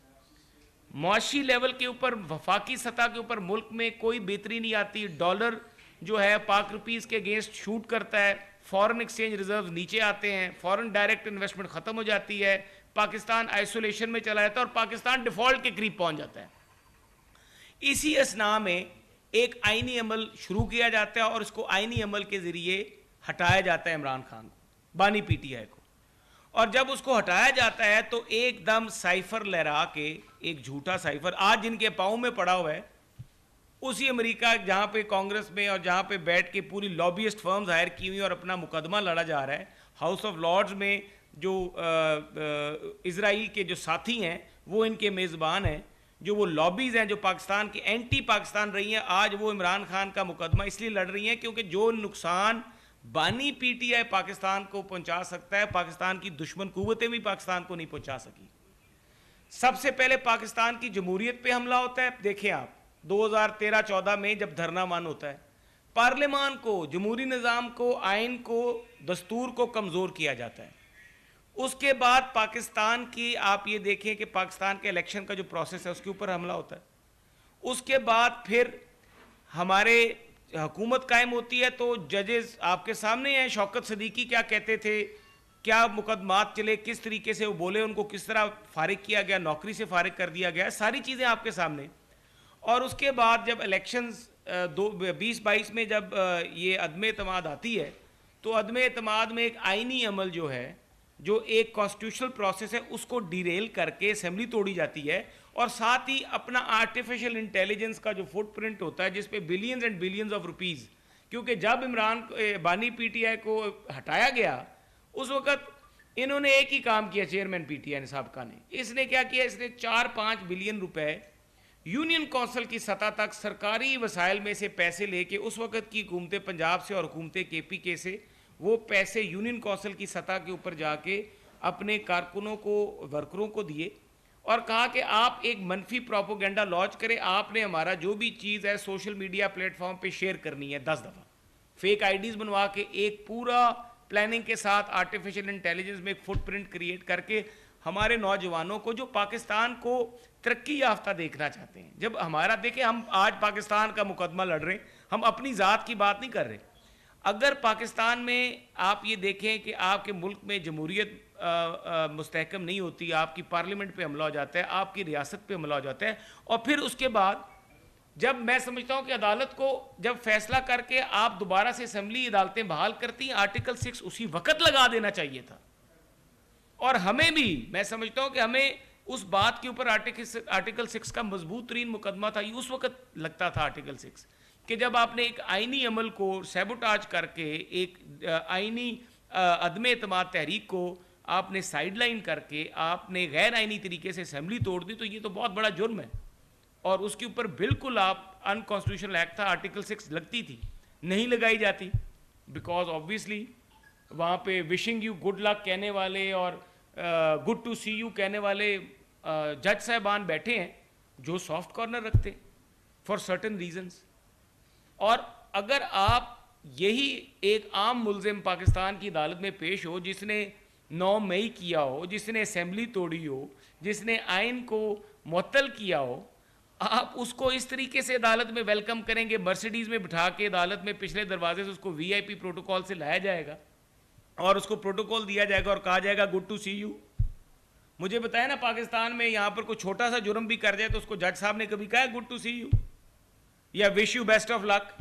معاشی لیول کے اوپر، وفاقی سطح کے اوپر ملک میں کوئی بہتری نہیں آتی۔ ڈالر جو ہے پاک روپیز کے اگینسٹ شوٹ کرتا ہے، فورن ایکسچینج ریزرو نیچے آتے ہیں، فورن ڈائریکٹ انویسٹمنٹ ختم ہو جاتی ہے، پاکستان آئسولیشن میں چلا جاتا ہے اور پاکستان ڈیفالٹ کے قریب پہنچ جاتا ہے۔ اسی اسنا میں ایک آئینی عمل شروع کیا جاتا ہے اور اس کو آئینی عمل کے ذریعے ہٹایا جاتا ہے عمران خان کو، بانی پی ٹی آئی کو، اور جب اس کو ہٹایا جاتا ہے تو ایک دم سائفر لہرا کے، ایک جھوٹا سائفر آج جن کے پاؤں میں پڑا ہوا ہے، اسی امریکہ جہاں پہ کانگریس میں اور جہاں پہ بیٹھ کے پوری لابیسٹ فرمز ہائر کی ہوئی اور اپنا مقدمہ لڑا جا رہا ہے، ہاؤس آف لارڈز میں جو اسرائیل کے جو ساتھی ہیں وہ ان کے میزبان ہیں، جو وہ لابیز ہیں جو پاکستان کی اینٹی پاکستان رہی ہیں، آج وہ عمران خان کا مقدمہ اس لیے لڑ رہی ہیں کیونکہ جو نقصان بانی پی ٹی آئی پاکستان کو پہنچا سکتا ہے، پاکستان کی دشمن قوتیں بھی پاکستان کو نہیں پہنچا سکی۔ سب سے پہلے پاکستان کی جمہوریت پہ حملہ ہوتا ہے۔ دیکھیں آپ 2013-14 میں جب دھرنا مان ہوتا ہے، پارلیمان کو، جمہوری نظام کو، آئین کو، دستور کو کمزور کیا جاتا ہے۔ اس کے بعد پاکستان کی آپ یہ دیکھیں کہ پاکستان کے الیکشن کا جو پروسیس ہے اس کے اوپر حملہ ہوتا ہے۔ اس کے بعد پھر ہمارے حکومت قائم ہوتی ہے تو ججز آپ کے سامنے ہیں، شوکت صدیقی کیا کہتے تھے، کیا مقدمات چلے، کس طریقے سے وہ بولے، ان کو کس طرح فارغ کیا گیا، نوکری سے فارغ کر دیا گیا، ساری چیزیں آپ کے سامنے۔ اور اس کے بعد جب الیکشنز 2022 میں جب یہ عدم اعتماد آتی ہے تو عدم اعتماد میں ایک آئینی عمل جو ہے، جو ایک کانسٹیٹیوشنل پروسیس ہے، اس کو ڈیریل کر کے اسمبلی توڑی جاتی ہے، اور ساتھ ہی اپنا آرٹیفیشل انٹیلیجنس کا جو فٹ پرنٹ ہوتا ہے جس پہ billions and billions of rupees, کیونکہ جب بانی پی ٹی آئی کو ہٹایا گیا اس وقت انہوں نے ایک ہی کام کیا، چیئرمین پی ٹی آئی سابقہ نے، اس نے کیا کیا، اس نے 4-5 بلین روپے یونین کونسل کی سطح تک سرکاری وسائل میں سے پیسے لے کے، اس وقت کی حکومت پنجاب سے اور حکومت کے پی کے سے وہ پیسے یونین کونسل کی سطح کے اوپر جا کے اپنے کارکنوں کو، ورکروں کو دیے اور کہا کہ آپ ایک منفی پروپیگنڈا لانچ کریں، آپ نے ہمارا جو بھی چیز ہے سوشل میڈیا پلیٹ فارم پہ شیئر کرنی ہے 10 دفعہ، فیک آئی ڈیز بنوا کے ایک پورا پلاننگ کے ساتھ آرٹیفیشل انٹیلیجنس میں ایک فٹ پرنٹ کریٹ کر کے ہمارے نوجوانوں کو جو پاکستان کو ترقی یافتہ دیکھنا چاہتے ہیں، جب ہمارا دیکھیں ہم آج پاکستان کا مقدمہ لڑ رہے ہیں، ہم اپنی ذات کی بات نہیں کر رہے۔ اگر پاکستان میں آپ یہ دیکھیں کہ آپ کے ملک میں جمہوریت مستحکم نہیں ہوتی، آپ کی پارلیمنٹ پہ حملہ ہو جاتا ہے، آپ کی ریاست پہ حملہ ہو جاتا ہے، اور پھر اس کے بعد جب میں سمجھتا ہوں کہ عدالت کو جب فیصلہ کر کے آپ دوبارہ سے اسمبلی عدالتیں بحال کرتی ہیں، آرٹیکل 6 اسی وقت لگا دینا چاہیے تھا، اور ہمیں بھی میں سمجھتا ہوں کہ ہمیں اس بات کے اوپر آرٹیکل 6 کا مضبوط ترین مقدمہ تھا، یہ اس وقت لگتا تھا آرٹیکل 6 کہ جب آپ نے ایک آئینی عمل کو سیبوٹاج کر کے ایک آئینی عدم اعتماد تحریک کو آپ نے سائیڈ لائن کر کے آپ نے غیر آئینی طریقے سے اسمبلی توڑ دی، تو یہ تو بہت بڑا جرم ہے، اور اس کے اوپر بالکل آپ انکانسٹیٹیوشنل ایکٹ تھا، آرٹیکل 6 لگتی تھی، نہیں لگائی جاتی، بیکاز آبویسلی وہاں پہ وشنگ یو گڈ لک کہنے والے اور گڈ ٹو سی یو کہنے والے جج صاحبان بیٹھے ہیں جو سافٹ کارنر رکھتے فار سرٹن ریزنز، اور اگر آپ یہی ایک عام ملزم پاکستان کی عدالت میں پیش ہو جس نے 9 مئی کیا ہو، جس نے اسمبلی توڑی ہو، جس نے آئین کو معطل کیا ہو، آپ اس کو اس طریقے سے عدالت میں ویلکم کریں گے، مرسیڈیز میں بٹھا کے عدالت میں پچھلے دروازے سے اس کو وی آئی پی پروٹوکول سے لایا جائے گا اور اس کو پروٹوکول دیا جائے گا اور کہا جائے گا گڈ ٹو سی یو۔ مجھے بتائیں نا، پاکستان میں یہاں پر کوئی چھوٹا سا جرم بھی کر جائے تو اس کو جج صاحب نے کبھی کہا گڈ ٹو سی یو یا وش یو بیسٹ آف لک؟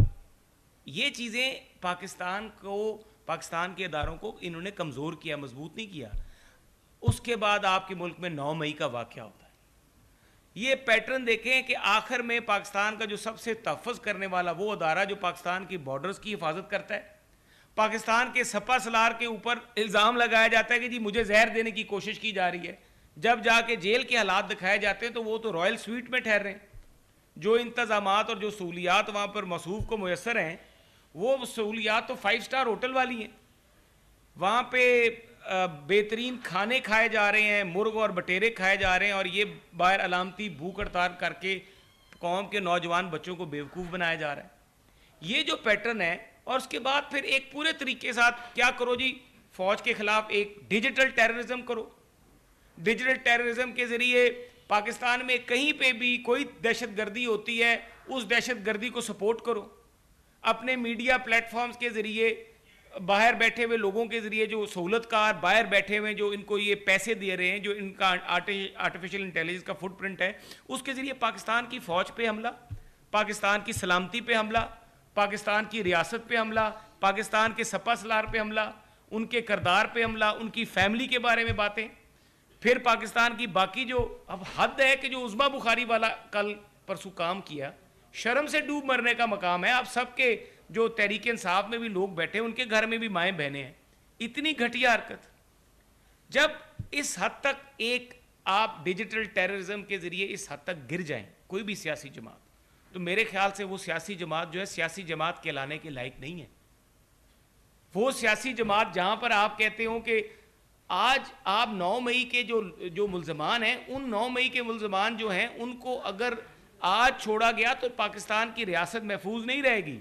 یہ چیزیں پاکستان کو، پاکستان کے اداروں کو انہوں نے کمزور کیا، مضبوط نہیں کیا۔ اس کے بعد آپ کے ملک میں 9 مئی کا واقعہ ہوتا ہے۔ یہ پیٹرن دیکھیں کہ آخر میں پاکستان کا جو سب سے تحفظ کرنے والا وہ ادارہ جو پاکستان کی بارڈرز کی حفاظت کرتا ہے، پاکستان کے سپا سالار کے اوپر الزام لگایا جاتا ہے کہ جی مجھے زہر دینے کی کوشش کی جا رہی ہے. جب جا کے جیل کے حالات دکھائے جاتے ہیں تو وہ تو رائل سویٹ میں ٹھہر رہے ہیں. جو انتظامات اور جو سہولیات وہاں پر مصروف کو میسر ہیں وہ سہولیات تو 5 اسٹار ہوٹل والی ہیں. وہاں پہ بہترین کھانے کھائے جا رہے ہیں, مرغ اور بٹیرے کھائے جا رہے ہیں, اور یہ باہر علامتی بھوک ہڑتال کر کے قوم کے نوجوان بچوں کو بیوقوف بنایا جا رہا ہے. یہ جو پیٹرن ہے, اور اس کے بعد پھر ایک پورے طریقے ساتھ کیا کرو جی, فوج کے خلاف ایک ڈیجیٹل ٹیررزم کرو. ڈیجیٹل ٹیررزم کے ذریعے پاکستان میں کہیں پہ بھی کوئی دہشت گردی ہوتی ہے اس دہشت گردی کو سپورٹ کرو. اپنے میڈیا پلیٹ فارمز کے ذریعے باہر بیٹھے ہوئے لوگوں کے ذریعے جو سہولت کار باہر بیٹھے ہوئے جو ان کو یہ پیسے دے رہے ہیں, جو ان کا آرٹیفیشل انٹیلیجنس کا فٹ پرنٹ ہے, اس کے ذریعے پاکستان کی فوج پہ حملہ, پاکستان کی سلامتی پہ حملہ, پاکستان کی ریاست پہ حملہ, پاکستان کے سپا سالار پہ حملہ, ان کے کردار پہ حملہ, ان کی فیملی کے بارے میں باتیں. پھر پاکستان کی باقی جو اب حد ہے کہ جو عظما بخاری والا کل پرسوں کام کیا, شرم سے ڈوب مرنے کا مقام ہے. آپ سب کے جو تحریک انصاف میں بھی لوگ بیٹھے ان کے گھر میں بھی مائیں بہنیں ہیں. اتنی گھٹیا حرکت. جب اس حد تک ایک آپ ڈیجیٹل ٹیررزم کے ذریعے اس حد تک گر جائیں کوئی بھی سیاسی جماعت, تو میرے خیال سے وہ سیاسی جماعت جو ہے سیاسی جماعت کہلانے کے لائق نہیں ہے. وہ سیاسی جماعت جہاں پر آپ کہتے ہوں کہ آج آپ 9 مئی کے جو ملزمان ہیں, ان 9 مئی کے ملزمان جو ہیں ان کو اگر آج چھوڑا گیا تو پاکستان کی ریاست محفوظ نہیں رہے گی.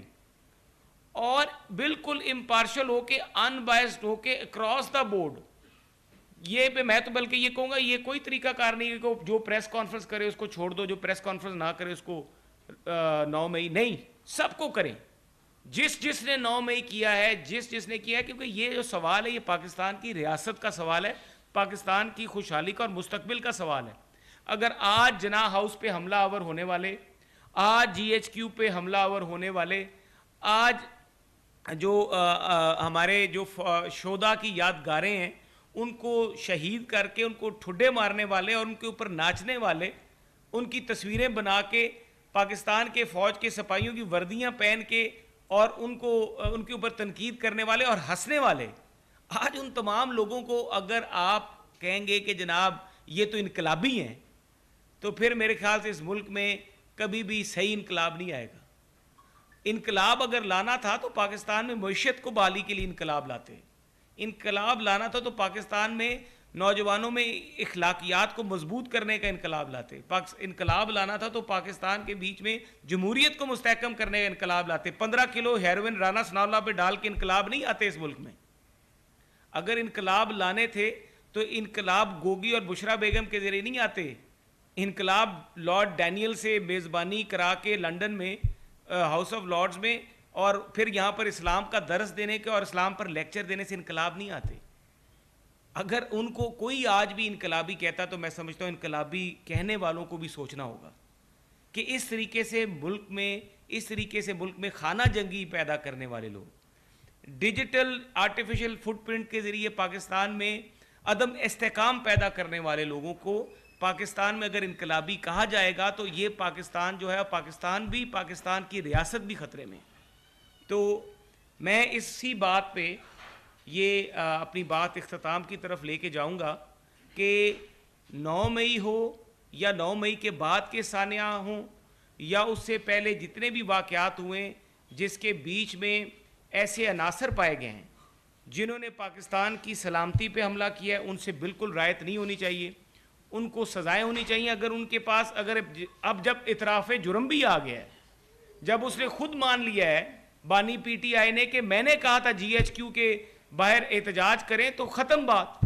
اور بالکل امپارشل ہو کے, ان بائسڈ ہو کے, اکراس دا بورڈ, یہ پہ میں تو بلکہ یہ کہوں گا یہ کوئی طریقہ کار نہیں ہے کہ جو پریس کانفرنس کرے اس کو چھوڑ دو, جو پریس کانفرنس نہ کرے اس کو 9 مئی نہیں, سب کو کریں. جس نے 9 مئی کیا ہے, جس نے کیا ہے, کیونکہ یہ جو سوال ہے یہ پاکستان کی ریاست کا سوال ہے, پاکستان کی خوشحالی کا اور مستقبل کا سوال ہے. اگر آج جناح ہاؤس پہ حملہ آور ہونے والے, آج GHQ پہ حملہ آور ہونے والے, آج جو ہمارے جو شہداء کی یادگاریں ہیں ان کو شہید کر کے ان کو ٹھڈے مارنے والے اور ان کے اوپر ناچنے والے, ان کی تصویریں بنا کے پاکستان کے فوج کے سپاہیوں کی وردیاں پہن کے اور ان کے اوپر تنقید کرنے والے اور ہنسنے والے, آج ان تمام لوگوں کو اگر آپ کہیں گے کہ جناب یہ تو انقلابی ہیں, تو پھر میرے خیال سے اس ملک میں کبھی بھی صحیح انقلاب نہیں آئے گا. انقلاب اگر لانا تھا تو پاکستان میں معیشت کو بحالی کے لیے انقلاب لاتے. انقلاب لانا تھا تو پاکستان میں نوجوانوں میں اخلاقیات کو مضبوط کرنے کا انقلاب لاتے. انقلاب لانا تھا تو پاکستان کے بیچ میں جمہوریت کو مستحکم کرنے کا انقلاب لاتے. 15 کلو ہیروئن رانا ثناء اللہ پہ ڈال کے انقلاب نہیں آتے اس ملک میں. اگر انقلاب لانے تھے تو انقلاب گوگی اور بشرا بیگم کے ذریعے نہیں آتے. انقلاب لارڈ ڈینیل سے میزبانی کرا کے لنڈن میں ہاؤس آف لارڈز میں اور پھر یہاں پر اسلام کا درس دینے کے اور اسلام پر لیکچر دینے سے انقلاب نہیں آتے. اگر ان کو کوئی آج بھی انقلابی کہتا تو میں سمجھتا ہوں انقلابی کہنے والوں کو بھی سوچنا ہوگا کہ اس طریقے سے ملک میں خانہ جنگی پیدا کرنے والے لوگ, ڈیجیٹل آرٹیفیشل فٹ پرنٹ کے ذریعے پاکستان میں عدم استحکام پیدا کرنے والے لوگوں کو پاکستان میں اگر انقلابی کہا جائے گا تو یہ پاکستان جو ہے پاکستان کی ریاست بھی خطرے میں. تو میں اسی بات پہ یہ اپنی بات اختتام کی طرف لے کے جاؤں گا کہ 9 مئی ہو یا 9 مئی کے بعد کے سانحہ ہوں یا اس سے پہلے جتنے بھی واقعات ہوئے جس کے بیچ میں ایسے عناصر پائے گئے ہیں جنہوں نے پاکستان کی سلامتی پہ حملہ کیا ہے, ان سے بالکل رعایت نہیں ہونی چاہیے. ان کو سزائیں ہونی چاہیے. اگر ان کے پاس اب جب اعتراف جرم بھی آ گیا ہے, جب اس نے خود مان لیا ہے بانی PTI نے کہ میں نے کہا تھا GHQ کے باہر احتجاج کریں, تو ختم بات.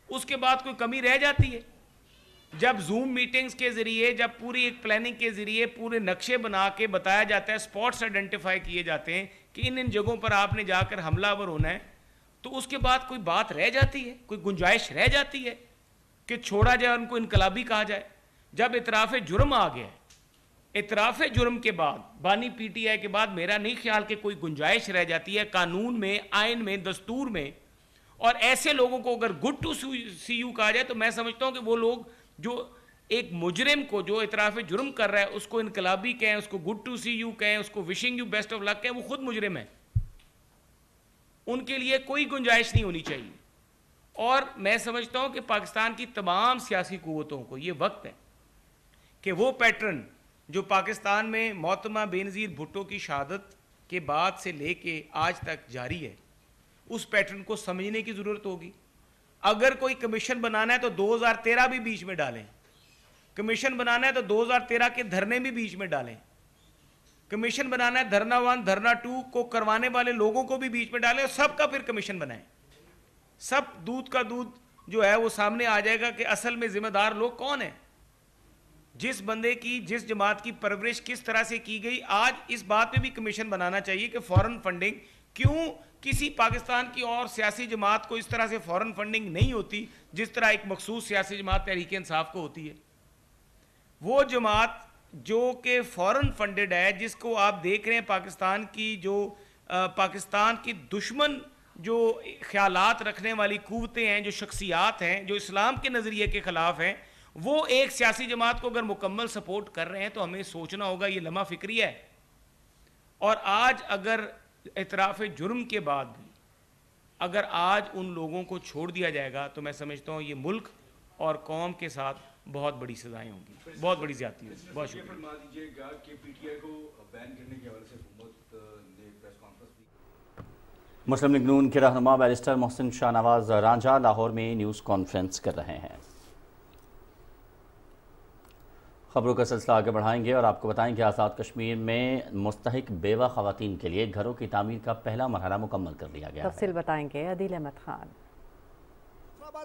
اس کے بعد کوئی کمی رہ جاتی ہے؟ جب زوم میٹنگز کے ذریعے, جب پوری ایک پلاننگ کے ذریعے پورے نقشے بنا کے بتایا جاتا ہے, سپاٹس آئیڈینٹیفائی کیے جاتے ہیں کہ ان جگہوں پر آپ نے جا کر حملہ آور ہونا ہے, تو اس کے بعد کوئی بات رہ جاتی ہے, کوئی گنجائش رہ جاتی ہے کہ چھوڑا جائے, ان کو انقلابی کہا جائے؟ جب اعتراف جرم آ گیا, اعتراف جرم کے بعد بانی PTI کے بعد میرا نہیں خیال کہ کوئی گنجائش رہ جاتی ہے قانون میں, آئین میں, دستور میں. اور ایسے لوگوں کو اگر گڈ ٹو سی یو کہا جائے تو میں سمجھتا ہوں کہ وہ لوگ جو ایک مجرم کو جو اعتراف جرم کر رہا ہے اس کو انقلابی کہیں, اس کو گڈ ٹو سی یو کہیں, اس کو وشنگ یو بیسٹ آف لک کہیں, وہ خود مجرم ہے. ان کے لیے کوئی گنجائش نہیں ہونی چاہیے. اور میں سمجھتا ہوں کہ پاکستان کی تمام سیاسی قوتوں کو یہ وقت ہے کہ وہ پیٹرن جو پاکستان میں محترمہ بے نظیر بھٹو کی شہادت کے بعد سے لے کے آج تک جاری ہے, اس پیٹرن کو سمجھنے کی ضرورت ہوگی. اگر کوئی کمیشن بنانا ہے تو 2013 بھی بیچ میں ڈالیں, کمیشن بنانا ہے تو 2013 کے دھرنے بھی بیچ میں ڈالیں, کمیشن بنانا ہے دھرنا 1 دھرنا 2 کو کروانے والے لوگوں کو بھی بیچ میں ڈالیں اور سب کا پھر کمیشن بنائیں. سب دودھ کا دودھ جو ہے وہ سامنے آ جائے گا کہ اصل میں ذمہ دار لوگ کون ہیں, جس بندے کی جس جماعت کی پرورش کس طرح سے کی گئی. آج اس بات پہ بھی کمیشن بنانا چاہیے کہ فورن فنڈنگ کیوں کسی پاکستان کی اور سیاسی جماعت کو اس طرح سے فورن فنڈنگ نہیں ہوتی جس طرح ایک مخصوص سیاسی جماعت تحریک انصاف کو ہوتی ہے. وہ جماعت جو کہ فورن فنڈڈ ہے, جس کو آپ دیکھ رہے ہیں پاکستان کی جو پاکستان کی دشمن جو خیالات رکھنے والی قوتیں ہیں, جو شخصیات ہیں, جو اسلام کے نظریے کے خلاف ہیں, وہ ایک سیاسی جماعت کو اگر مکمل سپورٹ کر رہے ہیں تو ہمیں سوچنا ہوگا یہ لمحہ فکری ہے. اور آج اگر اعتراف جرم کے بعد بھی اگر آج ان لوگوں کو چھوڑ دیا جائے گا تو میں سمجھتا ہوں یہ ملک اور قوم کے ساتھ بہت بڑی سزائیں ہوں گی, بہت بڑی زیادتی ہوگی. بہت شکریہ. فرما دیجیے گا کہ پی ٹی آئی کو بین کرنے کے حوالے سے حکومت نے پریس کانفرنس دی. مسلم لیگ نون کے رہنما بیرسٹر محسن شاہ نواز رانجھا لاہور میں نیوز کانفرنس کر رہے ہیں. خبروں کا سلسلہ آگے بڑھائیں گے اور آپ کو بتائیں کہ آزاد کشمیر میں مستحق بیوہ خواتین کے لیے گھروں کی تعمیر کا پہلا مرحلہ مکمل کر لیا گیا ہے. تفصیل بتائیں گے عدیل احمد خان.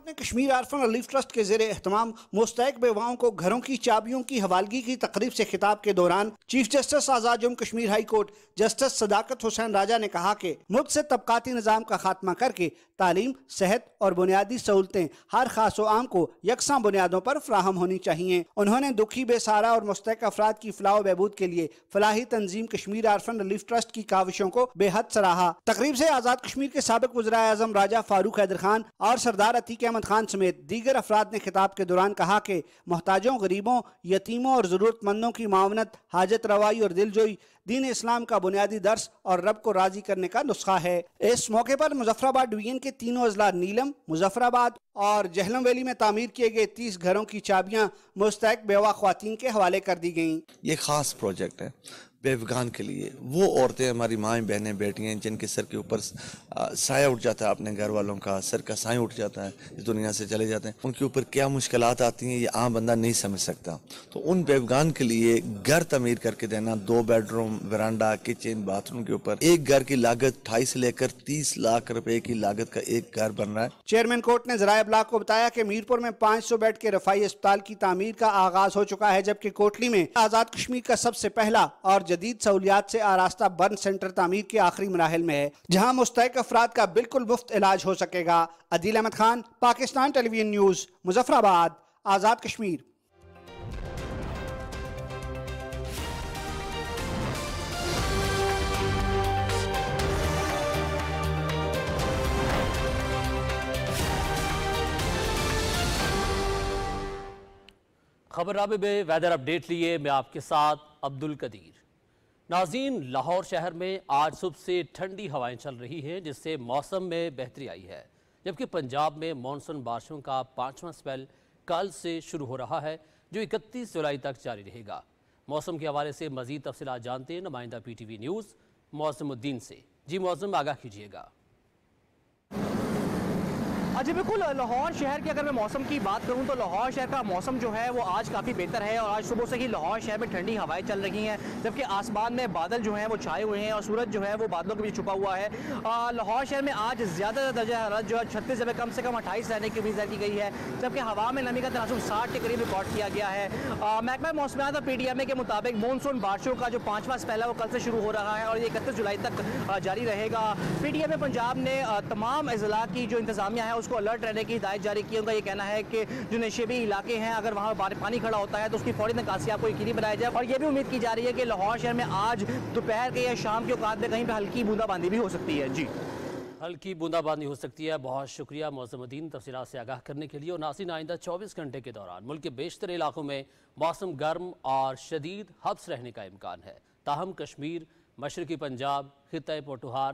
میں کشمیر عارفان ریلیف ٹرسٹ کے زیر اہتمام مستحق بیواؤں کو گھروں کی چابیوں کی حوالگی کی تقریب سے خطاب کے دوران chief justice Azad Jammu Kashmir high court justice Sadaqat Hussain راجہ نے کہا کہ ملک سے طبقاتی نظام کا خاتمہ کر کے تعلیم, صحت اور بنیادی سہولتیں ہر خاص و عام کو یکساں بنیادوں پر فراہم ہونی چاہیے. انہوں نے دکھی, بے سہارا اور مستحق افراد کی فلاح و بہبود کے لیے فلاحی تنظیم کشمیر عارفان ریلیف ٹرسٹ کی کاوشوں کو بے حد سراہا. تقریب سے آزاد کشمیر کے سابق وزراء اعظم راجہ فاروق حیدر خان اور سردار عتیق احمد خان سمیت دیگر افراد نے خطاب کے دوران کہا کہ محتاجوں, غریبوں, یتیموں اور ضرورت مندوں کی معاونت, حاجت روائی اور دلجوئی دین اسلام کا بنیادی درس اور رب کو راضی کرنے کا نسخہ ہے. اس موقع پر مظفر آباد ڈویژن کے تینوں اضلاع نیلم, مظفر آباد اور جہلم ویلی میں تعمیر کیے گئے 30 گھروں کی چابیاں مستحق بیوہ خواتین کے حوالے کر دی گئیں. یہ خاص پروجیکٹ ہے بیوگان کے لیے. وہ عورتیں ہماری مائیں بہنیں بیٹی ہیں جن کے سر کے اوپر سایہ اٹھ جاتا ہے, اپنے گھر والوں کا سر کا سایہ اٹھ جاتا ہے, اس دنیا سے چلے جاتے ہیں. ان کے اوپر کیا مشکلات آتی ہیں یہ عام بندہ نہیں سمجھ سکتا. تو ان بیوگان کے لیے گھر تعمیر کر کے دینا, 2 bed room, ورانڈا, kitchen, bath room کے اوپر ایک گھر کی لاگت 28 سے لے کر 30 لاکھ روپے کی لاگت کا ایک گھر بن رہا ہے. چیئرمین کورٹ نے ذرائع ابلاغ کو بتایا کہ میرپور میں 500 بیڈ کے رفاعی اسپتال کی تعمیر کا آغاز ہو چکا ہے, جبکہ کوٹلی میں آزاد کشمیر کا سب سے پہلا اور جدید سہولیات سے آراستہ برن سینٹر تعمیر کے آخری مراحل میں ہے, جہاں مستحق افراد کا بالکل مفت علاج ہو سکے گا. عدیل احمد خان, پاکستان ٹیلی ویژن نیوز, مظفر آباد, آزاد کشمیر. خبر رابع میں ویدر اپڈیٹ لیے میں آپ کے ساتھ عبد القدیر. ناظرین, لاہور شہر میں آج صبح سے ٹھنڈی ہوائیں چل رہی ہیں جس سے موسم میں بہتری آئی ہے, جبکہ پنجاب میں مانسون بارشوں کا 5واں سپیل کل سے شروع ہو رہا ہے جو 31 جولائی تک جاری رہے گا. موسم کے حوالے سے مزید تفصیلات جانتے ہیں نمائندہ پی ٹی وی نیوز معظم الدین سے. جی معظم, آگاہ کیجیے گا. جی بالکل, لاہور شہر کی اگر میں موسم کی بات کروں تو لاہور شہر کا موسم جو ہے وہ آج کافی بہتر ہے اور آج صبح سے ہی لاہور شہر میں ٹھنڈی ہوائیں چل رہی ہیں, جبکہ آسمان میں بادل جو ہیں وہ چھائے ہوئے ہیں اور سورج جو ہے وہ بادلوں کے بیچ چھپا ہوا ہے. لاہور شہر میں آج زیادہ درجہ حرارت جو ہے 36 جبکہ کم سے کم 28 رہنے کی امید کی گئی ہے, جبکہ ہوا میں نمی کا تناسب 60 کے قریب ریکارڈ کیا گیا ہے. محکمہ موسمیات اور پی ڈی ایم اے کے مطابق مانسون بارشوں کا جو 5واں سپیل ہے وہ کل سے شروع ہو رہا ہے اور یہ 31 جولائی تک جاری رہے گا. پی ڈی ایم اے پنجاب نے تمام اضلاع کی جو انتظامیہ ہے اس کو الرٹ رہنے کی ہدایت جاری کی. ان کا یہ کہنا ہے کہ جو نشیبی علاقے ہیں اگر وہاں پانی کھڑا ہوتا ہے تو اس کی فوری نکاسی آپ کو یقینی بنایا جائے. اور یہ بھی امید کی جا رہی ہے کہ لاہور شہر میں آج دوپہر کے یا شام کے اوقات میں کہیں پہ ہلکی بوندا باندی بھی ہو سکتی ہے. جی, ہلکی بوندا باندی ہو سکتی ہے. بہت شکریہ معظم الدین تفصیلات سے آگاہ کرنے کے لیے. اور ناظرین, آئندہ 24 گھنٹے کے دوران ملک کے بیشتر علاقوں میں موسم گرم اور شدید حبس رہنے کا امکان ہے. تاہم کشمیر, مشرقی پنجاب, خطہ پوٹھوہار,